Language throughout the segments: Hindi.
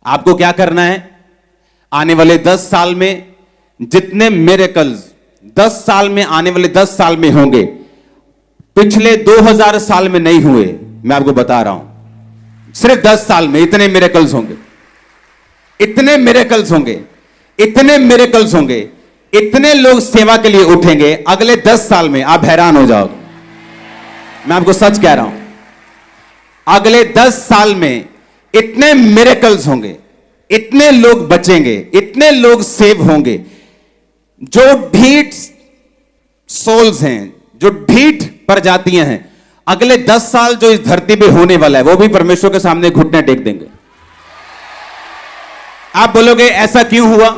आपको क्या करना है? आने वाले 10 साल में जितने मिरेकल्स 10 साल में, आने वाले 10 साल में होंगे, पिछले 2000 साल में नहीं हुए। मैं आपको बता रहा हूं, सिर्फ 10 साल में इतने मिरेकल्स होंगे, इतने मिरेकल्स होंगे, इतने मिरेकल्स होंगे, इतने लोग सेवा के लिए उठेंगे अगले 10 साल में, आप हैरान हो जाओगे। मैं आपको सच कह रहा हूं, अगले 10 साल में इतने मिरेकल्स होंगे, इतने लोग बचेंगे, इतने लोग सेव होंगे। जो ढीठ सोल्स हैं, जो ढीठ प्रजातियां हैं, अगले 10 साल जो इस धरती पे होने वाला है, वो भी परमेश्वर के सामने घुटने टेक देंगे। आप बोलोगे ऐसा क्यों हुआ?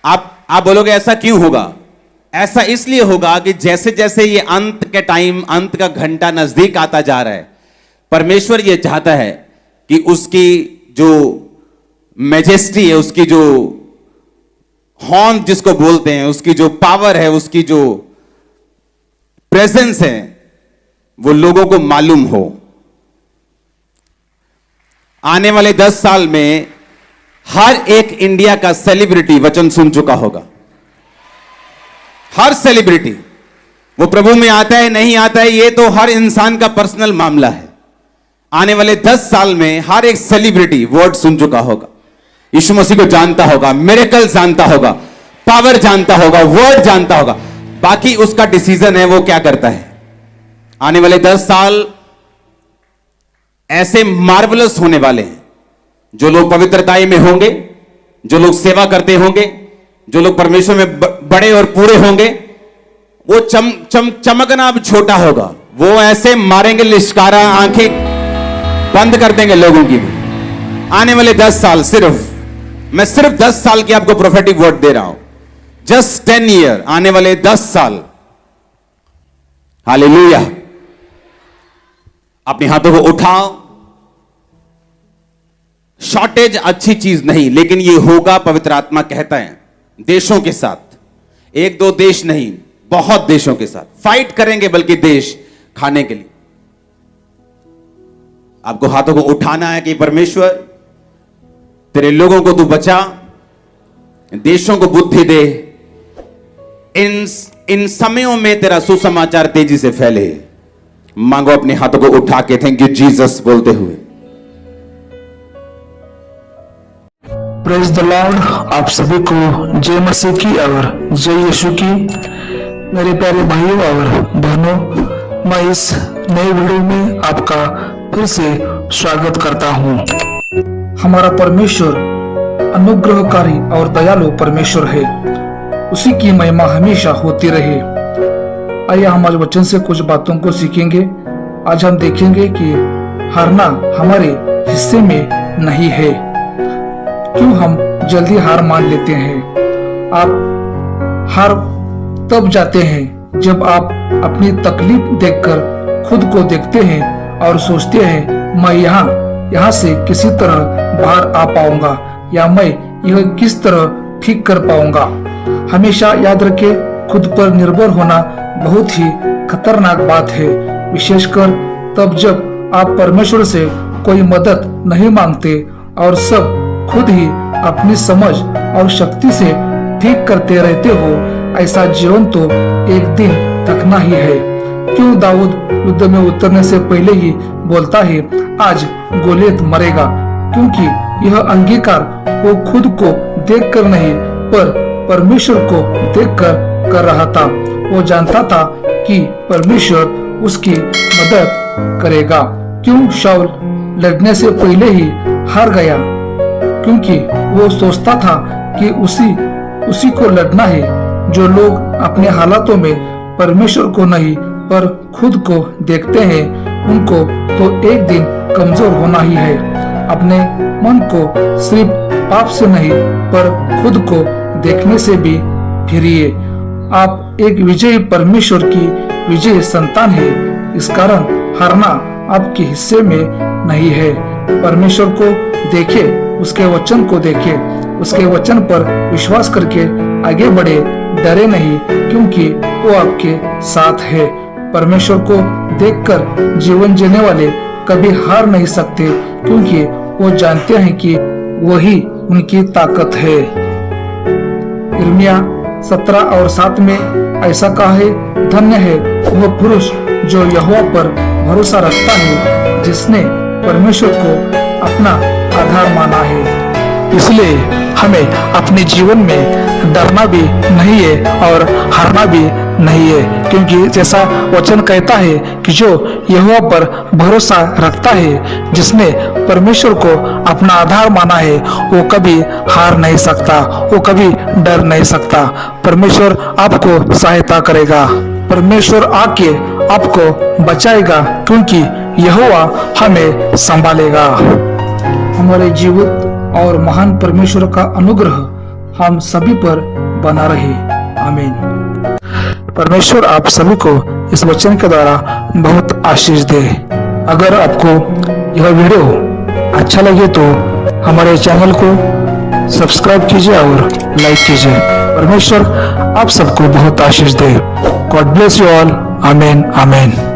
आप बोलोगे ऐसा क्यों होगा? ऐसा इसलिए होगा कि जैसे जैसे ये अंत के टाइम, अंत का घंटा नजदीक आता जा रहा है, परमेश्वर ये चाहता है कि उसकी जो मैजेस्टी है, उसकी जो हॉर्न जिसको बोलते हैं, उसकी जो पावर है, उसकी जो प्रेजेंस है, वो लोगों को मालूम हो। आने वाले 10 साल में हर एक इंडिया का सेलिब्रिटी वचन सुन चुका होगा। हर सेलिब्रिटी, वो प्रभु में आता है नहीं आता है, ये तो हर इंसान का पर्सनल मामला है। आने वाले 10 साल में हर एक सेलिब्रिटी वर्ड सुन चुका होगा, यीशु मसीह को जानता होगा, मिरेकल जानता होगा, पावर जानता होगा, वर्ड जानता होगा। बाकी उसका डिसीजन है वो क्या करता है। आने वाले 10 साल ऐसे मार्वलस होने वाले हैं। जो लोग पवित्रताई में होंगे, जो लोग सेवा करते होंगे, जो लोग परमेश्वर में बड़े और पूरे होंगे, वो चमकना अब छोटा होगा। वो ऐसे मारेंगे लिश्कारा, आंखें बंद कर देंगे लोगों की भी। आने वाले 10 साल, मैं सिर्फ 10 साल की आपको प्रोफेटिक वर्ड दे रहा हूं। जस्ट 10 ईयर, आने वाले 10 साल। हालेलुया। अपने हाथों को उठाओ। शॉर्टेज अच्छी चीज नहीं, लेकिन यह होगा, पवित्र आत्मा कहता है, देशों के साथ। 1-2 देश नहीं, बहुत देशों के साथ फाइट करेंगे, बल्कि देश खाने के लिए। आपको हाथों को उठाना है कि परमेश्वर तेरे लोगों को तू बचा, देशों को बुद्धि दे। इन समयों में तेरा सुसमाचार तेजी से फैले। मांगो अपने हाथों को उठा के थैंक यू जीसस बोलते हुए। Praise the Lord. आप सभी को जय मसीह की और जय यीशु की। मेरे प्यारे भाइयों और बहनों, मैं इस नए वीडियो में आपका फिर से स्वागत करता हूं। हमारा परमेश्वर अनुग्रहकारी और दयालु परमेश्वर है, उसी की महिमा हमेशा होती रहे। आइए हम आज वचन से कुछ बातों को सीखेंगे। आज हम देखेंगे कि हारना हमारे हिस्से में नहीं है। क्यों हम जल्दी हार मान लेते हैं? आप हार तब जाते हैं जब आप अपनी तकलीफ देखकर खुद को देखते हैं और सोचते हैं मैं यहाँ से किसी तरह बाहर आ पाऊंगा, या मैं यह किस तरह ठीक कर पाऊंगा। हमेशा याद रखें, खुद पर निर्भर होना बहुत ही खतरनाक बात है, विशेषकर तब जब आप परमेश्वर से कोई मदद नहीं मांगते और सब खुद ही अपनी समझ और शक्ति से ठीक करते रहते हो। ऐसा जीवन तो एक दिन थकना ही है। क्यों दाऊद युद्ध में उतरने से पहले ही बोलता है आज गोलियत मरेगा? क्योंकि यह अंगीकार वो खुद को देखकर नहीं पर परमेश्वर को देखकर कर रहा था। वो जानता था कि परमेश्वर उसकी मदद करेगा। क्यों शाऊल लड़ने से पहले ही हार गया? क्योंकि वो सोचता था कि उसी को लड़ना है। जो लोग अपने हालातों में परमेश्वर को नहीं पर खुद को देखते हैं, उनको तो एक दिन कमजोर होना ही है। अपने मन को सिर्फ पाप से नहीं पर खुद को देखने से भी फिरिए। आप एक विजयी परमेश्वर की विजयी संतान है। इस कारण हारना आपके हिस्से में नहीं है। परमेश्वर को देखे, उसके वचन को देखे, उसके वचन पर विश्वास करके आगे बढ़े, डरे नहीं, क्योंकि वो आपके साथ है। परमेश्वर को देखकर जीवन जीने वाले कभी हार नहीं सकते, क्योंकि वो जानते हैं कि वही उनकी ताकत है। यिर्मयाह 17 और 7 में ऐसा कहा है, धन्य है वह पुरुष जो यहोवा पर भरोसा रखता है, जिसने परमेश्वर को अपना आधार माना है। इसलिए हमें अपने जीवन में डरना भी नहीं है और हारना भी नहीं है, क्योंकि जैसा वचन कहता है कि जो यहोवा पर भरोसा रखता है, जिसने परमेश्वर को अपना आधार माना है, वो कभी हार नहीं सकता, वो कभी डर नहीं सकता। परमेश्वर आपको सहायता करेगा, परमेश्वर आके आपको बचाएगा, क्योंकि यहोवा हमें संभालेगा। हमारे जीवित और महान परमेश्वर का अनुग्रह हम सभी पर बना रहे। आमीन। परमेश्वर आप सभी को इस वचन के द्वारा बहुत आशीष दे। अगर आपको यह वीडियो अच्छा लगे तो हमारे चैनल को सब्सक्राइब कीजिए और लाइक कीजिए। परमेश्वर आप सबको बहुत आशीष दे। God bless you all. आमीन आमीन।